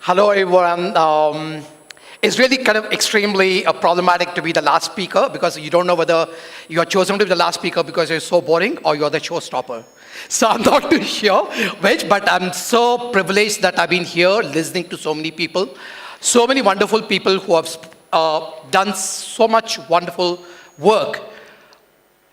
Hello, everyone. It's really kind of extremely problematic to be the last speaker because you don't know whether you're chosen to be the last speaker because you're so boring or you're the showstopper. So I'm not too sure which, but I'm so privileged that I've been here listening to so many people, so many wonderful people who have done so much wonderful work.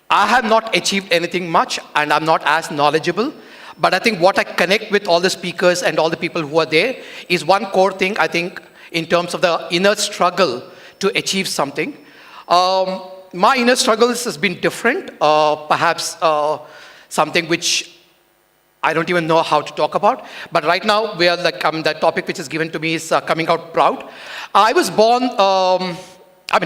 I have not achieved anything much and I'm not as knowledgeable. But I think what I connect with all the speakers and all the people who are there is one core thing, I think, in terms of the inner struggle to achieve something. My inner struggles has been different, perhaps something which I don't even know how to talk about. But right now, we are like, the topic which is given to me is coming out proud. I was born,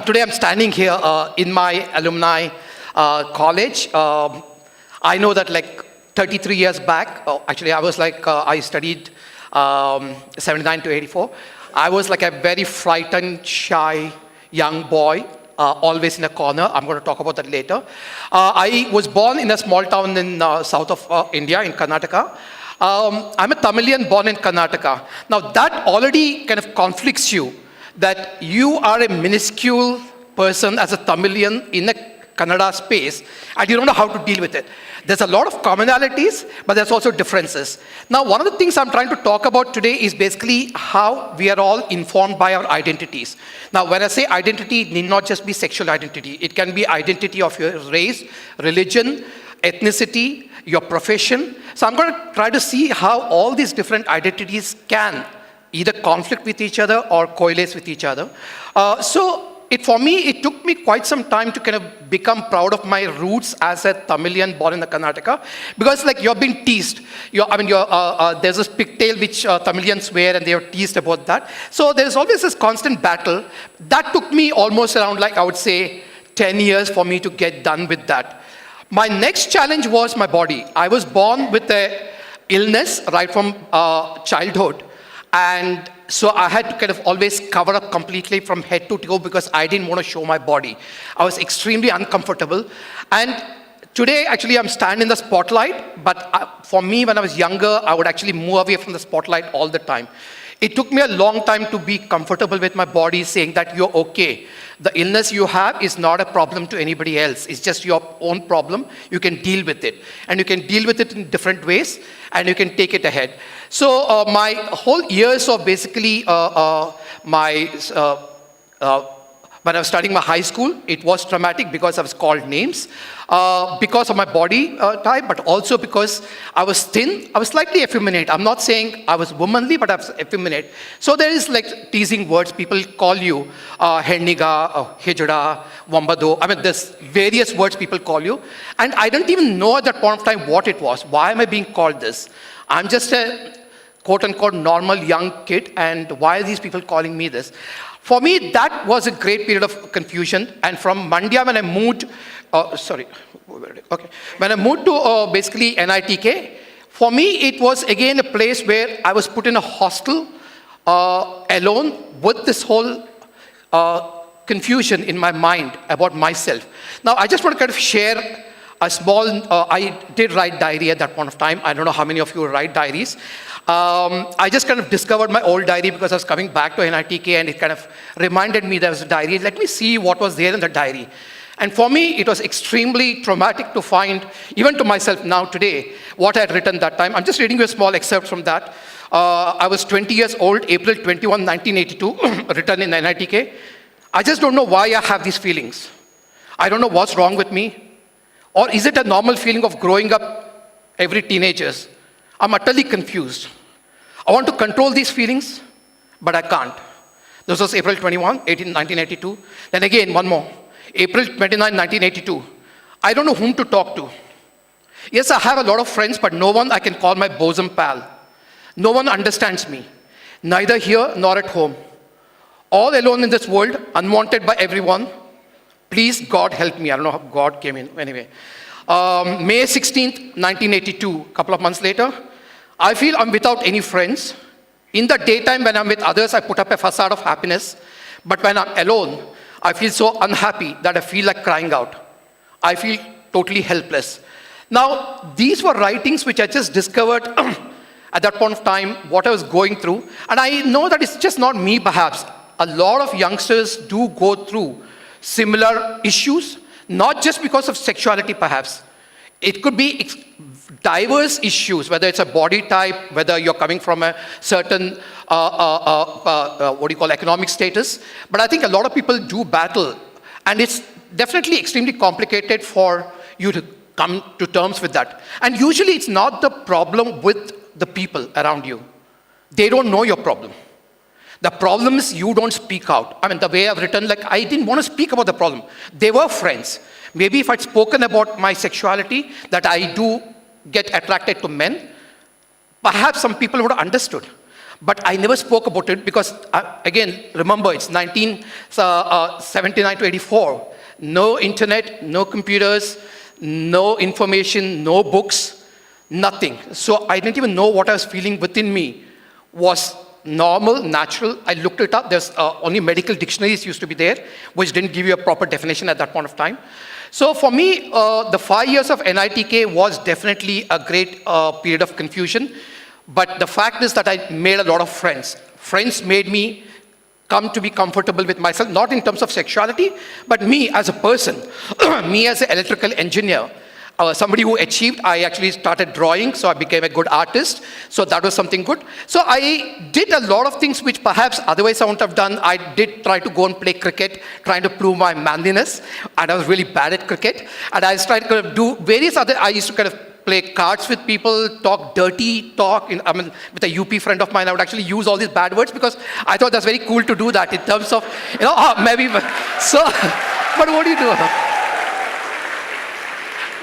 today I'm standing here in my alumni college. I know that like 33 years back, actually I was like, I studied 79 to 84. I was like a very frightened, shy young boy, always in a corner. I'm going to talk about that later. I was born in a small town in south of India, in Karnataka. I'm a Tamilian born in Karnataka. Now that already kind of conflicts you, that you are a minuscule person as a Tamilian in a Kannada space, and you don't know how to deal with it. There's a lot of commonalities, but there's also differences. Now, one of the things I'm trying to talk about today is basically how we are all informed by our identities. Now, when I say identity, it need not just be sexual identity. It can be identity of your race, religion, ethnicity, your profession. So I'm going to try to see how all these different identities can either conflict with each other or coalesce with each other. For me, it took me quite some time to kind of become proud of my roots as a Tamilian born in the Karnataka, because like you're being teased. There's this pigtail which Tamilians wear, and they are teased about that. So there's always this constant battle. That took me almost around, like I would say, 10 years for me to get done with that. My next challenge was my body. I was born with an illness right from childhood. And so I had to kind of always cover up completely from head to toe because I didn't want to show my body. I was extremely uncomfortable. And today, actually, I'm standing in the spotlight. But for me, when I was younger, I would actually move away from the spotlight all the time. It took me a long time to be comfortable with my body, saying that you're okay. The illness you have is not a problem to anybody else. It's just your own problem. You can deal with it. And you can deal with it in different ways, and you can take it ahead. So my whole years of basically when I was studying my high school, it was traumatic because I was called names, because of my body type, but also because I was thin. I was slightly effeminate. I'm not saying I was womanly, but I was effeminate. So there is like teasing words. People call you henniga, hijada, wambado. I mean, there's various words people call you. And I didn't even know at that point of time what it was. Why am I being called this? I'm just a quote-unquote normal young kid, and why are these people calling me this? For me, that was a great period of confusion. And from Mandya, when I moved, when I moved to basically NITK, for me, it was again a place where I was put in a hostel alone with this whole confusion in my mind about myself. Now, I just want to kind of share a small, I did write diary at that point of time. I don't know how many of you write diaries. I just kind of discovered my old diary because I was coming back to NITK, and it kind of reminded me there was a diary. Let me see what was there in the diary. And for me, it was extremely traumatic to find, even to myself now today, what I had written that time. I'm just reading you a small excerpt from that. I was 20 years old, April 21, 1982, written in NITK. I just don't know why I have these feelings. I don't know what's wrong with me. Or is it a normal feeling of growing up every teenagers? I'm utterly confused. I want to control these feelings, but I can't. This was April 21, 1982. Then again, one more. April 29, 1982. I don't know whom to talk to. Yes, I have a lot of friends, but no one I can call my bosom pal. No one understands me, neither here nor at home. All alone in this world, unwanted by everyone. Please, God, help me. I don't know how God came in. Anyway, May 16th, 1982, a couple of months later, I feel I'm without any friends. In the daytime when I'm with others, I put up a facade of happiness. But when I'm alone, I feel so unhappy that I feel like crying out. I feel totally helpless. Now, these were writings which I just discovered at that point of time, what I was going through. And I know that it's just not me, perhaps. A lot of youngsters do go through similar issues, not just because of sexuality, perhaps. It could be diverse issues, whether it's a body type, whether you're coming from a certain, economic status. But I think a lot of people do battle. And it's definitely extremely complicated for you to come to terms with that. And usually it's not the problem with the people around you. They don't know your problem. The problem is you don't speak out. I mean, the way I've written, like, I didn't want to speak about the problem. They were friends. Maybe if I'd spoken about my sexuality, that I do get attracted to men, perhaps some people would have understood. But I never spoke about it because, again, remember, it's 1979 to 84. No internet, no computers, no information, no books, nothing. So I didn't even know what I was feeling within me was normal, natural. I looked it up. There's only medical dictionaries used to be there, which didn't give you a proper definition at that point of time. So for me, the 5 years of NITK was definitely a great period of confusion. But the fact is that I made a lot of friends. Friends made me come to be comfortable with myself, not in terms of sexuality, but me as a person, me as an electrical engineer. Somebody who achieved, I actually started drawing, so I became a good artist. So that was something good. So I did a lot of things which perhaps otherwise I wouldn't have done. I did try to go and play cricket, trying to prove my manliness. And I was really bad at cricket. And I tried to kind of do various other, I used to kind of play cards with people, talk dirty talk. With a UP friend of mine, I would actually use all these bad words because I thought that's very cool to do that in terms of, maybe. So, but what do you do?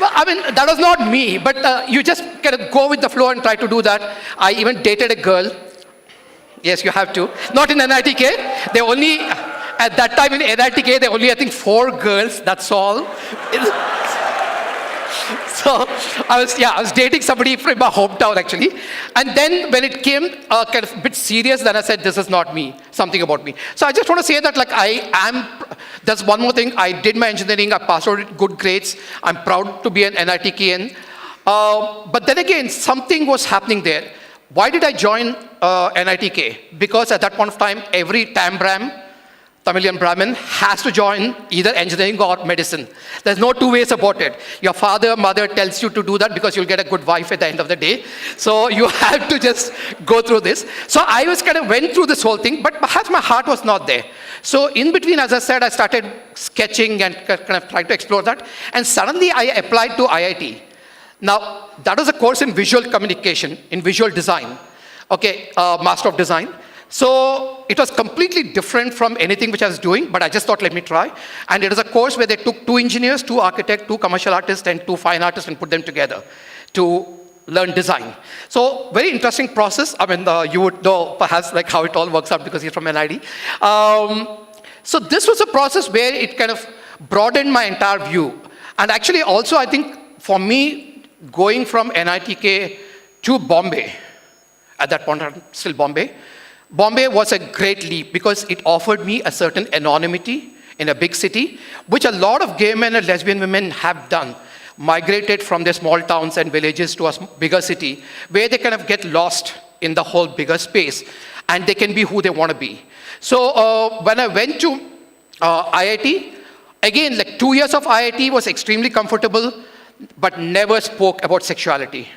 Well, that was not me, but you just kind of go with the flow and try to do that. I even dated a girl. Yes, you have to. Not in NITK. They only, at that time in NITK, there were only, I think, 4 girls. That's all. So I was dating somebody from my hometown, actually. And then when it came kind of a bit serious, then I said, this is not me, something about me. So I just want to say that, like, there's one more thing. I did my engineering. I passed out with good grades. I'm proud to be an NITKN. But then again, something was happening there. Why did I join NITK? Because at that point of time, every Tamilian Brahmin has to join either engineering or medicine. There's no two ways about it. Your father, mother tells you to do that because you'll get a good wife at the end of the day. So you have to just go through this. So I was kind of went through this whole thing, but perhaps my heart was not there. So in between, as I said, I started sketching and kind of trying to explore that. And suddenly I applied to IIT. Now, that was a course in visual communication, in visual design. Okay, Master of Design. So it was completely different from anything which I was doing, but I just thought, let me try. And it was a course where they took 2 engineers, 2 architects, 2 commercial artists, and 2 fine artists and put them together to learn design. So very interesting process. You would know perhaps like how it all works out because you're from NID. So this was a process where it kind of broadened my entire view. And actually also I think for me, going from NITK to Bombay, at that point I'm still Bombay was a great leap because it offered me a certain anonymity in a big city, which a lot of gay men and lesbian women have done, migrated from their small towns and villages to a bigger city, where they kind of get lost in the whole bigger space, and they can be who they want to be. So when I went to IIT, again, like 2 years of IIT was extremely comfortable, but never spoke about sexuality.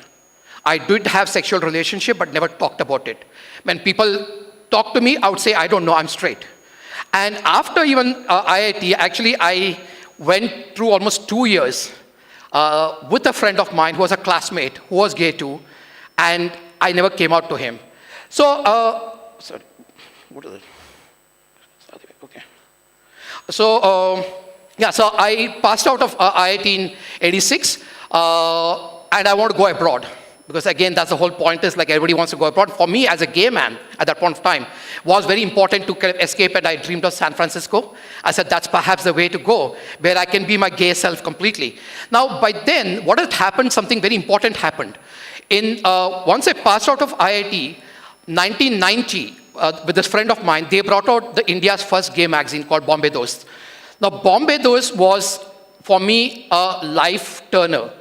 I did have sexual relationship, but never talked about it. When people talk to me, I would say, I don't know, I'm straight. And after even IIT, actually, I went through almost 2 years with a friend of mine who was a classmate, who was gay too, and I never came out to him. So, sorry, what is it? Okay. So, so I passed out of IIT in 86, and I want to go abroad. Because again, that's the whole point, is like everybody wants to go abroad. For me, as a gay man, at that point of time, was very important to kind of escape, and I dreamed of San Francisco. I said, that's perhaps the way to go, where I can be my gay self completely. Now, by then, what had happened, something very important happened. Once I passed out of IIT, 1990, with this friend of mine, they brought out India's first gay magazine called Bombay Dost. Now, Bombay Those was, for me, a life turner.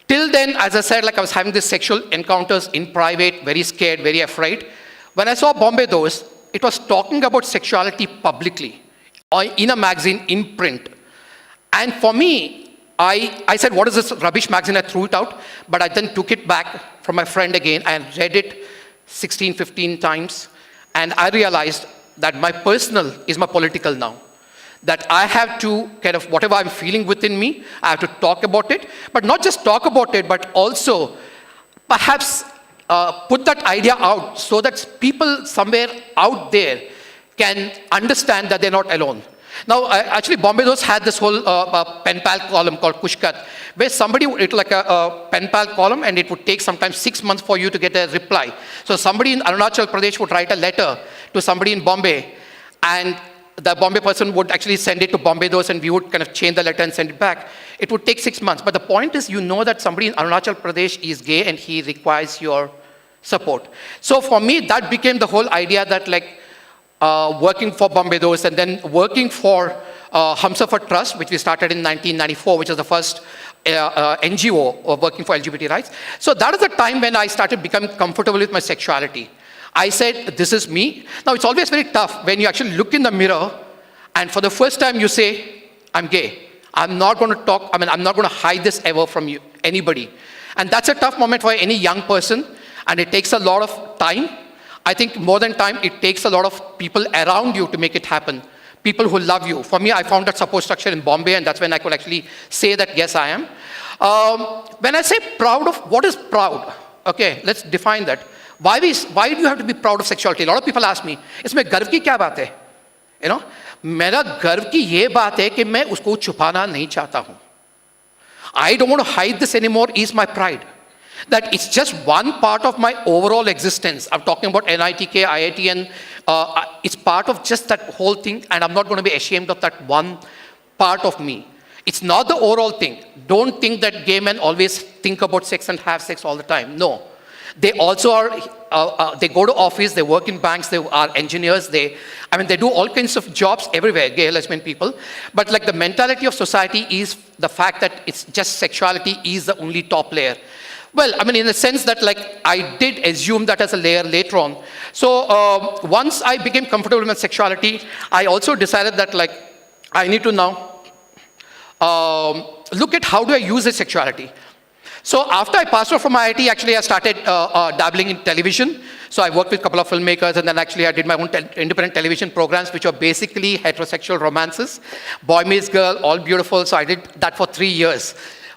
Till then, as I said, like I was having these sexual encounters in private, very scared, very afraid. When I saw Bombay Those, it was talking about sexuality publicly, or in a magazine, in print. And for me, I said, what is this rubbish magazine? I threw it out, but I then took it back from my friend again and read it 16, 15 times. And I realized that my personal is my political now. That I have to kind of, whatever I'm feeling within me, I have to talk about it. But not just talk about it, but also perhaps put that idea out so that people somewhere out there can understand that they're not alone. Now, actually, Bombay Those had this whole pen pal column called Kushkat, where somebody, it was like a pen pal column, and it would take sometimes 6 months for you to get a reply. So somebody in Arunachal Pradesh would write a letter to somebody in Bombay, and the Bombay person would actually send it to Bombay Those, and we would kind of change the letter and send it back. It would take 6 months. But the point is, you know that somebody in Arunachal Pradesh is gay and he requires your support. So for me, that became the whole idea that like, working for Bombay Those and then working for Humsafar Trust, which we started in 1994, which was the first NGO working for LGBT rights. So that is the time when I started becoming comfortable with my sexuality. I said, this is me. Now, it's always very tough when you actually look in the mirror and for the first time you say, I'm gay. I'm not going to talk, I'm not going to hide this ever from you, anybody. And that's a tough moment for any young person, and it takes a lot of time. I think more than time, it takes a lot of people around you to make it happen. People who love you. For me, I found that support structure in Bombay, and that's when I could actually say that, yes, I am. When I say proud of, what is proud? Okay, let's define that. Why do you have to be proud of sexuality? A lot of people ask me, इसमें गर्व की क्या बात है? You know, मेरा गर्व की ये बात है कि मैं उसको छुपाना नहीं चाहता हूँ. I don't want to hide this anymore is my pride. That it's just one part of my overall existence. I'm talking about NITK, IITN. It's part of just that whole thing, and I'm not going to be ashamed of that one part of me. It's not the overall thing. Don't think that gay men always think about sex and have sex all the time. No. They also are, they go to office, they work in banks, they are engineers, they do all kinds of jobs everywhere, gay, lesbian people. But like the mentality of society is the fact that it's just sexuality is the only top layer. Well, in the sense that like I did assume that as a layer later on. So once I became comfortable with sexuality, I also decided that like I need to now look at how do I use this sexuality. So after I passed out from IIT, actually I started dabbling in television. So I worked with a couple of filmmakers, and then actually I did my own independent television programs, which are basically heterosexual romances. Boy meets girl, all beautiful. So I did that for 3 years.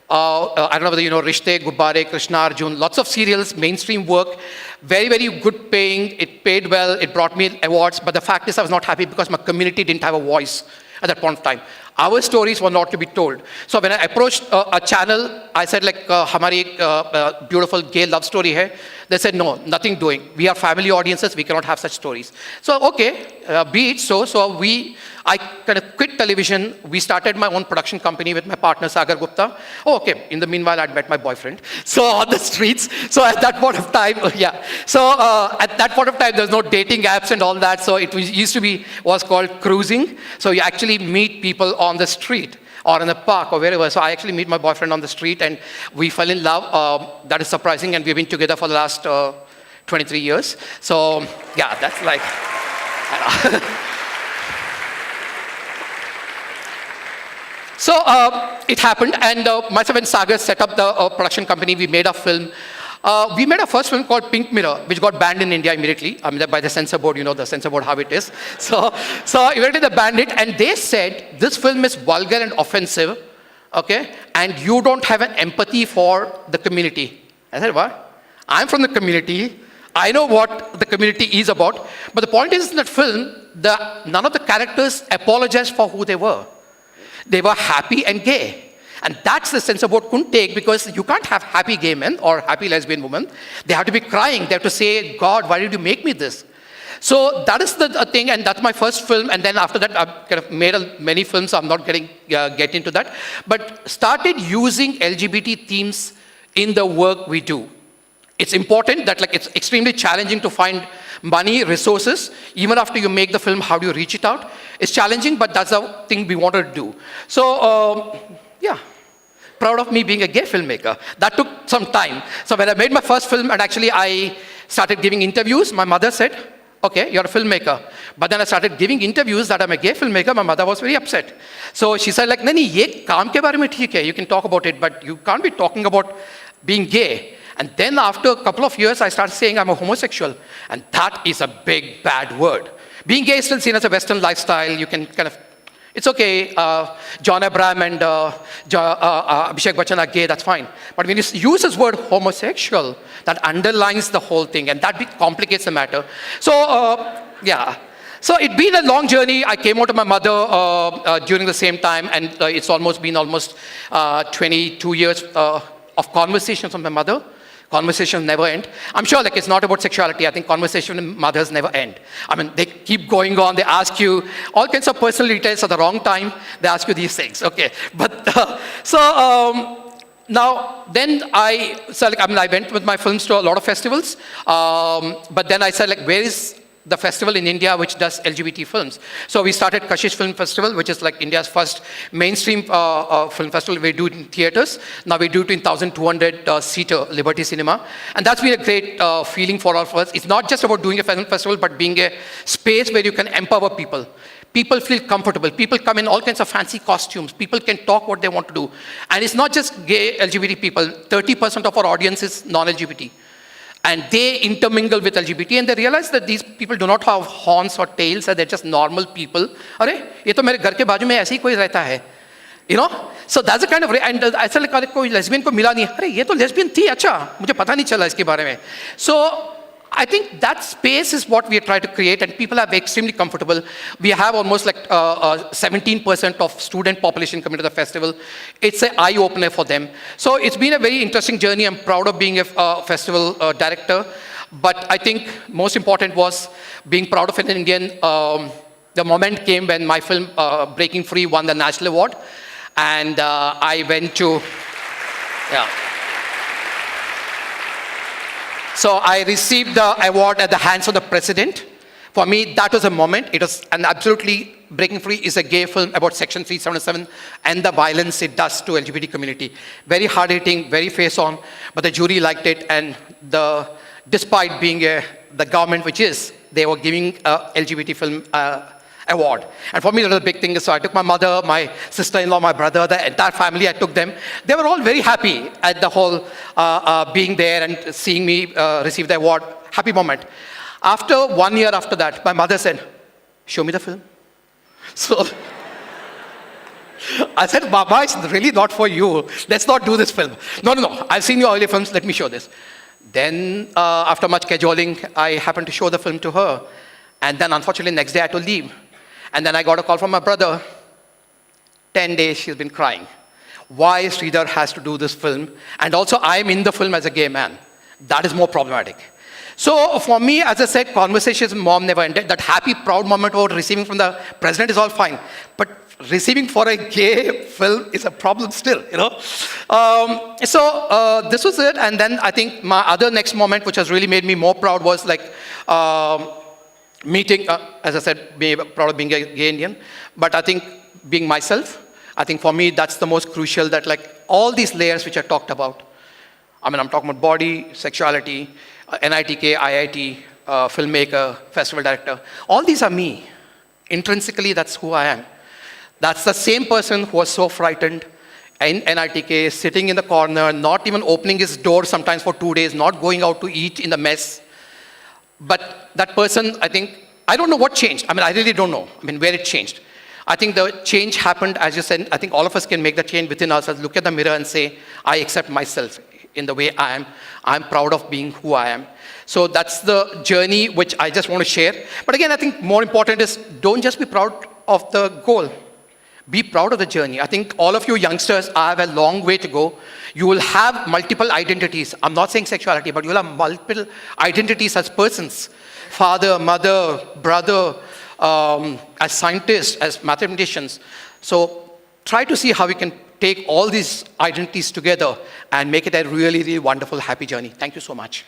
I don't know whether you know Rishte, Gubbare, Krishna Arjun, lots of serials, mainstream work, very, very good paying. It paid well, it brought me awards, but the fact is I was not happy because my community didn't have a voice at that point of time. Our stories were not to be told. So when I approached a channel, I said like, hamari beautiful gay love story hai. They said, no, nothing doing. We are family audiences, we cannot have such stories. So okay, be it so. So I kind of quit television. We started my own production company with my partner, Sagar Gupta. Oh, okay, in the meanwhile, I'd met my boyfriend. So on the streets, so at that point of time, yeah. So at that point of time, there's no dating apps and all that. So it was called cruising. So you actually meet people on the street or in the park or wherever. So I actually meet my boyfriend on the street and we fell in love. That is surprising, and we've been together for the last 23 years. So yeah, that's like, So it happened, and myself and Sagar set up the production company. We made a film. We made a first film called Pink Mirror, which got banned in India immediately. By the censor board, you know the censor board, how it is. So immediately they banned it, and they said, this film is vulgar and offensive, okay? And you don't have an empathy for the community. I said, what? I'm from the community. I know what the community is about. But the point is, in that film, none of the characters apologized for who they were. They were happy and gay. And that's the censor board couldn't take, because you can't have happy gay men or happy lesbian women. They have to be crying. They have to say, God, why did you make me this? So that is the thing, and that's my first film. And then after that, I've kind of made many films. So I'm not get into that. But started using LGBT themes in the work we do. It's important that like it's extremely challenging to find money, resources. Even after you make the film, how do you reach it out? It's challenging, but that's the thing we wanted to do. So, yeah. Proud of me being a gay filmmaker. That took some time. So when I made my first film, and actually I started giving interviews, my mother said, okay, you're a filmmaker. But then I started giving interviews that I'm a gay filmmaker. My mother was very upset. So she said, like, Nani, ye kaam ke bare mein theek hai. You can talk about it, but you can't be talking about being gay. And then after a couple of years, I started saying I'm a homosexual. And that is a big, bad word. Being gay is still seen as a Western lifestyle. You can kind of, it's okay, John Abraham and Abhishek Bachchan are gay, that's fine. But when you use this word homosexual, that underlines the whole thing, and that complicates the matter. So, yeah. So it's been a long journey. I came out of my mother during the same time, and it's been almost 22 years of conversations with my mother. Conversations never end. I'm sure like it's not about sexuality. I think conversations with mothers never end. I mean, they keep going on. They ask you all kinds of personal details at the wrong time. They ask you these things. Okay. But now, then I went with my films to a lot of festivals. But then I said, like, where is the festival in India which does LGBT films? So we started Kashish Film Festival, which is like India's first mainstream film festival. We do it in theaters. Now we do it in 1,200-seater Liberty Cinema. And that's been a great feeling for all of us. It's not just about doing a film festival, but being a space where you can empower people. People feel comfortable. People come in all kinds of fancy costumes. People can talk what they want to do. And it's not just gay LGBT people. 30% of our audience is non-LGBT. And they intermingle with LGBT, and they realize that these people do not have horns or tails, and they're just normal people. अरे ये तो मेरे घर के बाजू में ऐसे ही कोई रहता है, you know? So that's the kind of, and ऐसा लगा कोई lesbian को मिला नहीं, अरे ये तो lesbian थी, अच्छा मुझे पता नहीं चला इसके बारे में. So I think that space is what we are trying to create, and people are extremely comfortable. We have almost like 17% of student population coming to the festival. It's an eye-opener for them. So it's been a very interesting journey. I'm proud of being a festival director. But I think most important was being proud of an Indian. The moment came when my film, Breaking Free, won the National Award. And I went to, yeah. So I received the award at the hands of the president. For me, that was a moment. It was an absolutely, Breaking Free is a gay film about Section 377 and the violence it does to LGBT community. Very hard-hitting, very face-on, but the jury liked it, and despite being the government, which is, they were giving a LGBT film award. And for me, that was a big thing. So I took my mother, my sister-in-law, my brother, the entire family, I took them. They were all very happy at the whole being there and seeing me receive the award. Happy moment. After 1 year after that, my mother said, show me the film. So I said, Baba, it's really not for you. Let's not do this film. No. I've seen your earlier films. Let me show this. Then after much cajoling, I happened to show the film to her. And then unfortunately, next day I had to leave. And then I got a call from my brother. 10 days she's been crying. Why Sridhar has to do this film? And also I'm in the film as a gay man. That is more problematic. So for me, as I said, conversations with mom never ended. That happy, proud moment about receiving from the president is all fine. But receiving for a gay film is a problem still, you know. So this was it. And then I think my other next moment, which has really made me more proud, was like, meeting, as I said, proud of being a gay Indian, but I think being myself, I think for me that's the most crucial, that like all these layers which I talked about, I mean I'm talking about body, sexuality, NITK, IIT, filmmaker, festival director, all these are me. Intrinsically that's who I am. That's the same person who was so frightened in NITK, sitting in the corner, not even opening his door sometimes for 2 days, not going out to eat in the mess. But that person, I think, I don't know what changed. I mean, I really don't know. I mean, where it changed. I think the change happened, as you said, I think all of us can make the change within ourselves, look at the mirror and say, I accept myself in the way I am. I'm proud of being who I am. So that's the journey which I just want to share. But again, I think more important is don't just be proud of the goal. Be proud of the journey. I think all of you youngsters have a long way to go. You will have multiple identities. I'm not saying sexuality, but you'll have multiple identities as persons. Father, mother, brother, as scientists, as mathematicians. So try to see how we can take all these identities together and make it a really, really wonderful, happy journey. Thank you so much.